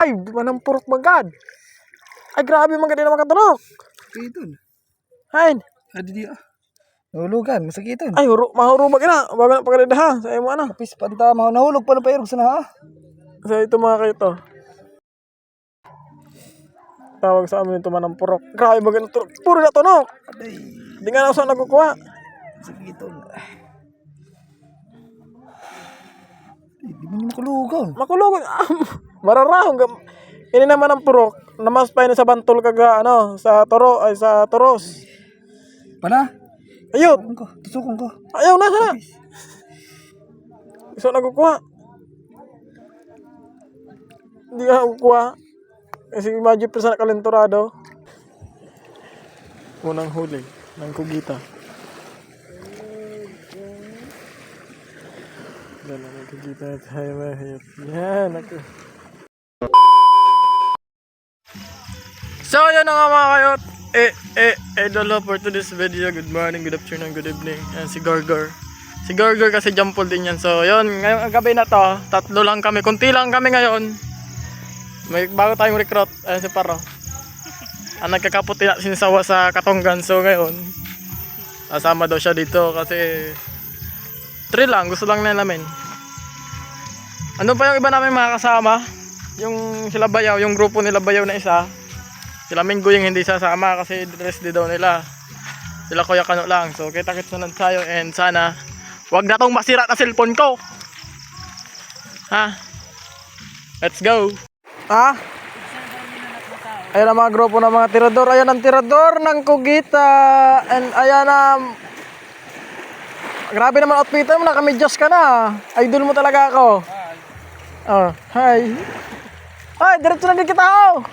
Ay, di man ang purok magad. Ay, grabe magad na makatunok. Sakiton. Hain. Adi dia. Nahulugan, masakiton. Ay, mahurumag na. Bago na pagkalida ha. Sa imo ano. Kapis panta, nahulog pa na pairog sa na ha. Sa ito mga kayo. Tawag sa amin ito man ang purok. Grabe magad na tunok. Puro na tunok. Aday. Di nga na saan nagkukuha. Sakiton. Di man yung makulugan. Makulungan. Mararahong. Ini naman ang purok. Namas pa yun sa bantol kaga ano. Sa toro. Ay sa toros. Pana? Ayot. Tusukon ko. Ayaw na sana. Gusto nagkukuha. Hindi ka kukuha. Kasi imagine pa sa nakalentorado. Unang huli ng kugita. Yan ang kugita at hayat. Yan ako. So yan na nga mga kayot. Idol for today's video. Good morning, good afternoon, good evening. Yan si Gorgor. Si Gorgor kasi jumpol din yan. So yun, ngayong gabi na to. Tatlo lang kami. Kunti lang kami ngayon. May bago tayong recruit. Ayan si Paro. Ang nagkakaputi na sinisawa sa Katonggan. So ngayon, kasama daw siya dito kasi thrill lang. Gusto lang namin. Ano pa yung iba namin mga kasama? Yung sila Bayaw, yung grupo nila Bayaw na isa. Sila Minggo yung hindi sasama kasi rest day daw nila. Sila Kuya Kano lang. So kita-kits na tayo and sana wag na tong masira na cellphone ko. Ha? Let's go. Ha? Ayan ang mga grupo ng mga tirador. Ayan ang tirador ng kugita. And ayan ang grabe naman outfitan mo. Nakamedyas ka na. Idol mo talaga ako. Oh, hi. Ay, diretso na din kita oh.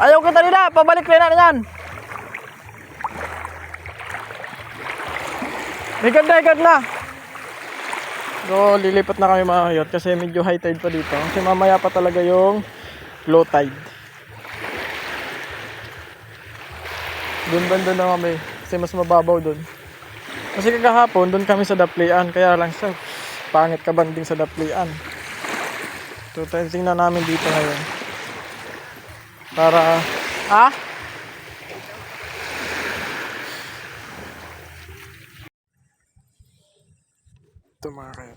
Ayaw kita nila. Pabalik na yan. Higad na. So, lilipat na kami mga kayot kasi medyo high tide pa dito. Kasi mamaya pa talaga yung low tide. Doon banda na kami kasi mas mababaw doon. Kasi kagahapon doon kami sa Daplian. Kaya lang sa pangit ka banding sa Daplian. So, tingnan namin dito ngayon. Para, ha? Ito mga kaya.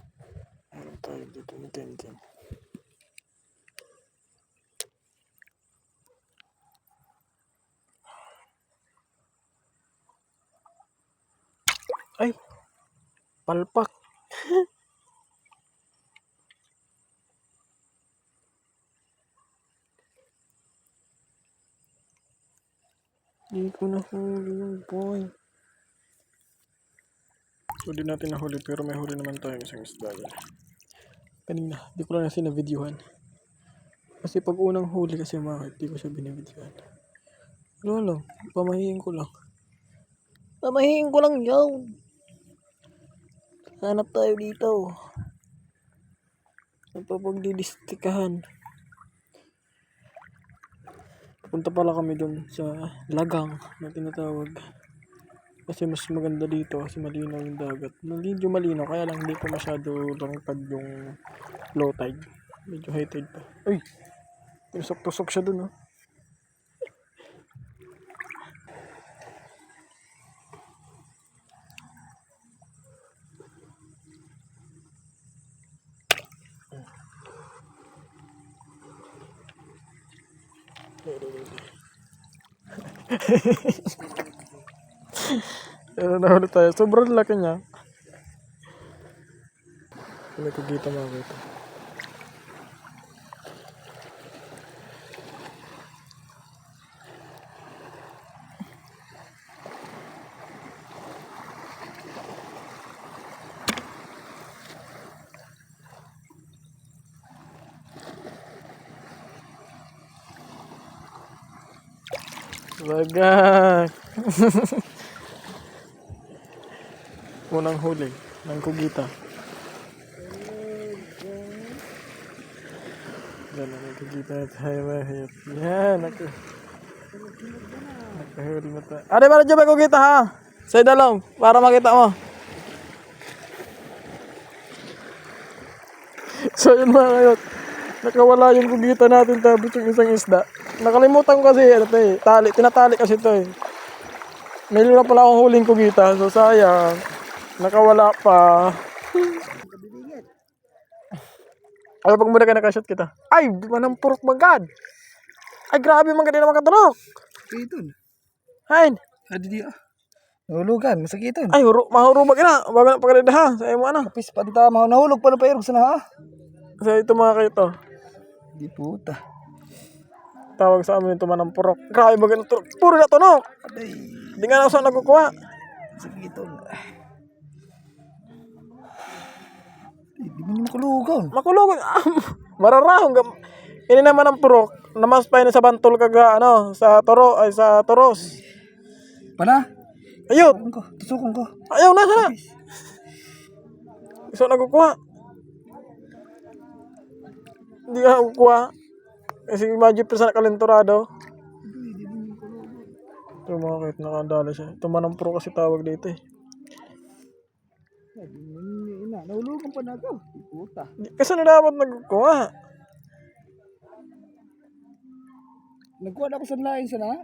Ano tayo dito ni Kenken? Ay! Palpak! Hindi ko nahuli yung boy. So di natin nahuli pero may huli naman tayo isang isda yan. Kanina, di ko lang kasi na-videohan. Kasi pag unang huli kasi mga di ko siya binibidyohan. Ano lang, pamahiin ko lang. Pamahiin ko lang yun. Hanap tayo dito. Napapagdidistikahan. Punta pala kami dun sa Lagang na tinatawag. Kasi mas maganda dito kasi malinaw yung dagat. Medyo malinaw kaya lang hindi pa masyado langkad yung low tide. Medyo high tide pa. Uy! Tusok-tusok siya dun oh. Pero nahuli tayo. Sobrang laki niya. Hindi ko kita makita. Bagay. Unang huli ng kugita. Yan ang kugita at hayat. Yan ako. Nakahuli na tayo. Ade ba na kugita ha? Sa dalong para makita mo. So yun mga kayot. Nakawala yung gugita natin tapos yung isang isda. Nakalimutan ko kasi ano to eh. Tinatali kasi to eh. May na pala akong huling kugita. So sayang. Nakawala pa. Ay, pag muna ka nakashot kita. Ay, di ba nang purok magad? Ay, grabe magad na makatulog. Sakiton. Hain. Adi di nahulugan, masakiton. Ay, mahurubag na. Bago na pagkalida ha. Sa mo ano. Kapis pa dita, nahulog pa na pairog sa na ha. Kasi ito mga kayo. Di puta. Tawag sa amin ito manang purok. Grabe magad na tulog. Puro na tunog. Aday, Hindi nga na ako saan nagkukuha. sakiton. Di mo niyo makulugan. Makulog. Mararahong. Ini naman ang purok. Namaspay na sa bantol kaga ano. Sa toro. Ay sa toros. Pana? Ayun. Tusukon ko. Ayaw na sana. So nagkukuha. Hindi ka nagkukuha. Kasi imagine pa sa nakalenturado. Ito mga kahit nakadala siya. Ito manang purok kasi tawag dito eh. Nahulugan pa na ako. Di puta. Kasi na dapat nagkukuha. Nagkuha na ako sa lain sana.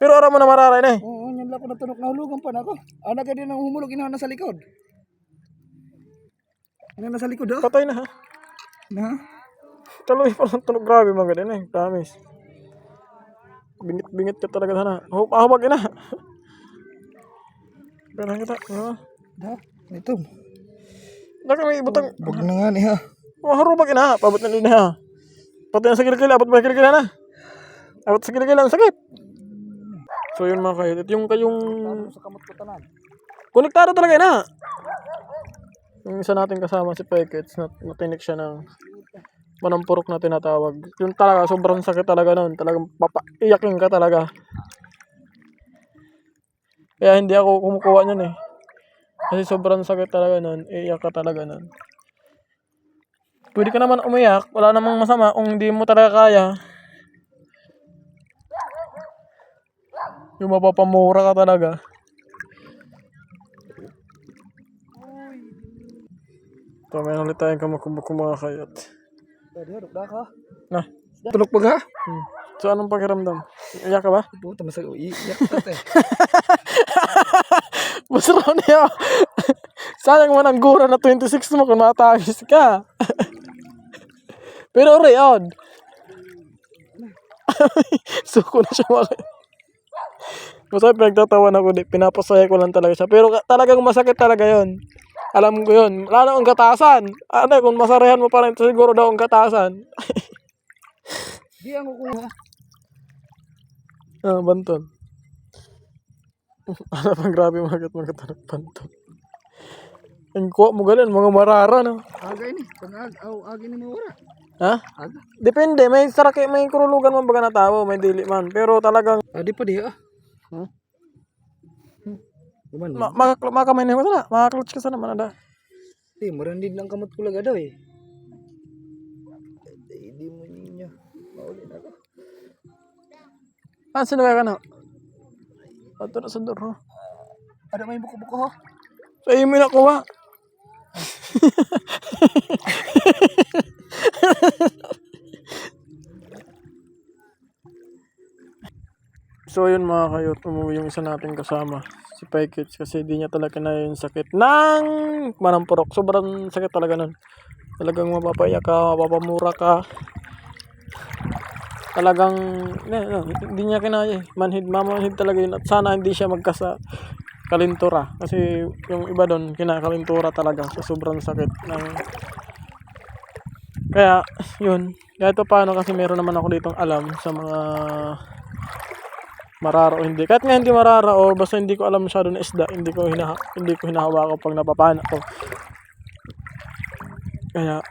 Pero aram mo na mararay na eh. Oo, yan lang ako natunok. Nahulugan pa na ako. Anak ka din ang humulog. Inahan na sa likod. Inahan na sa likod oh. Patay na ha. Na? Tuloy pa lang tunog. Grabe mga ganun eh. Promise. Bingit-bingit ka talaga sana. Ahubag na. Pero kita. Da? Ito. Daka may ibutang. Bug na nga ni ha. Harubag na. Pabot na din ha. Pati na sa kilikil. Abot ba kilikil na? Abot sa kilikil. Ang sakit. So yun mga kayo. Ito yung kayong. Sa kamot ko tanan. Konektado talaga na. Yung isa natin kasama si Pekets. Natinik siya ng manampurok na tinatawag. Yung talaga. Sobrang sakit talaga nun. Talagang papaiyakin ka talaga. Kaya hindi ako kumukuha nun eh. Kasi sobrang sakit talaga nun. Iiyak ka talaga nun. Pwede ka naman umiyak. Wala namang masama kung hindi mo talaga kaya. Yung mapapamura ka talaga. Ito, may ulit tayong kamakubok mga kayot. Pwede harap na ka. Na. Tulog pa ka? So, anong pakiramdam? Iyak ka ba? Puta, masag iiyak ka te. Masaraw niya. Sayang man ang gura na 26 mo kung matagis ka. Pero reon. Suko na siya mga. Masaya pinagtatawan ako. Pinapasaya ko lang talaga siya. Pero talagang masakit talaga yon. Alam ko yun. Lalo ang gatasan. Ano, kung masarayan mo pa rin, siguro daw ang gatasan. Di ang kukuha. Bantol. Ano pang grabe mga tanong bantol. Ang kuha mo galan, mga marara no. Agay ni. Agay ni mawara. Ha? Aga. Depende, may saraki, may kurulugan man baga na tao, may dili man. Pero talagang Di pa di ah. Kuman. makamay na ko sana. Makaklutch ka sana man ada. Marandid ng kamot ko laga daw eh. Hindi mo niya. Mauli na ako. Sino ka na? Ato na sa duro. Ada may buko-buko ho. Sa imo na kuha. So yun mga kayo, umuwi yung isa nating kasama, si Pekits, kasi di niya talaga na yung sakit ng manampurok. Sobrang sakit talaga nun. Talagang mapapaiyak ka, mapapamura ka. Talagang hindi niya kinaya eh. Mamanhid talaga yun. At sana hindi siya magkasa kalintura. Kasi yung iba doon, kinakalintura talaga sa sobrang sakit. Kaya, yun. Kahit pa paano kasi meron naman ako ditong alam sa mga marara o hindi. Kahit nga hindi marara o basta hindi ko alam masyado na isda, hindi ko hinahawakan pag napapana ko. Kaya,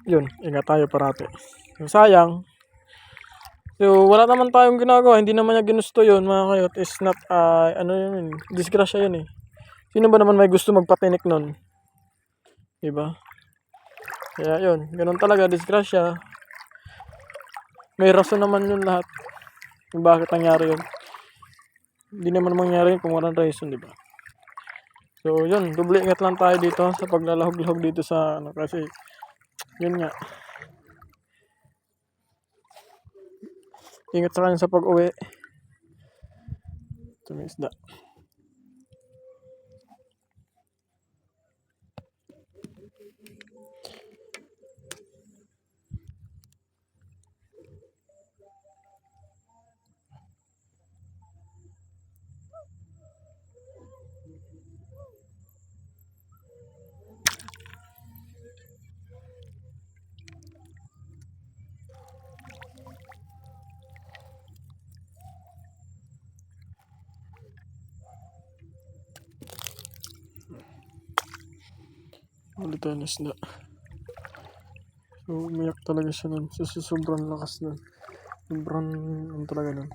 yun. Ingat tayo parati. Yung sayang, so, wala naman tayong ginagawa. Hindi naman niya ginusto yun, mga kayot. It's not, yun, disgrasya yun eh. Sino ba naman may gusto magpatinik nun? Diba? Kaya yun, ganun talaga, disgrasya. May rason naman yun lahat. Kung bakit nangyari yun. Hindi naman mangyari yun kung walang reason, diba? So, yun, doble ingat lang tayo dito sa paglalahog-lahog dito sa, kasi, yun nga. Ingat sa kanya sa pag-uwi. Ito may isda. Ulit tayo ng isda. So, umiyak talaga siya nun. So, sobrang lakas nun. Sobrang, ano talaga nun.